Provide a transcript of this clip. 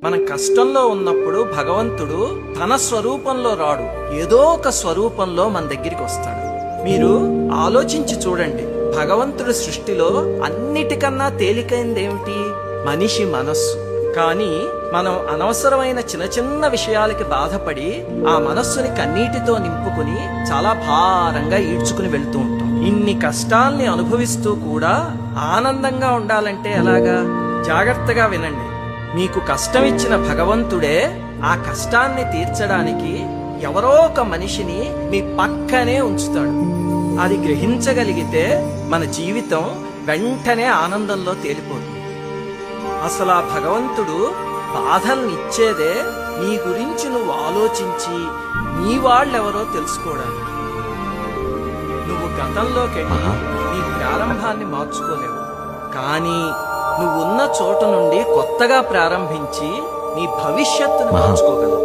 మనం కష్టంలో ఉన్నప్పుడు భగవంతుడు తన స్వరూపంలో రాడు, ఏదో ఒక స్వరూపంలో మన దగ్గరికి వస్తాడు. మీరు ఆలోచించి చూడండి, భగవంతుడి సృష్టిలో అన్నిటికన్నా తేలికైంది ఏమిటి? మనిషి మనస్సు. కానీ మనం అనవసరమైన చిన్న చిన్న విషయాలకి బాధపడి ఆ మనస్సుని కన్నీటితో నింపుకుని చాలా భారంగా ఈడ్చుకుని వెళ్తూ ఉంటాం. ఇన్ని కష్టాల్ని అనుభవిస్తూ కూడా ఆనందంగా ఉండాలంటే ఎలాగా? జాగ్రత్తగా వినండి. మీకు కష్టం ఇచ్చిన భగవంతుడే ఆ కష్టాన్ని తీర్చడానికి ఎవరో ఒక మనిషిని మీ పక్కనే ఉంచుతాడు. అది గ్రహించగలిగితే మన జీవితం వెంటనే ఆనందంలో తేలిపోతుంది. అసలు ఆ భగవంతుడు బాధల్ని ఇచ్చేదే నీ గురించి నువ్వు ఆలోచించి నీ వాళ్ళెవరో తెలుసుకోవడానికి. నువ్వు గతంలోకెళ్ళి నీ ప్రారంభాన్ని మార్చుకోలేవు, కానీ నువ్వున్న చోటు నుండి కొత్తగా ప్రారంభించి నీ భవిష్యత్తును మార్చుకోగలవు.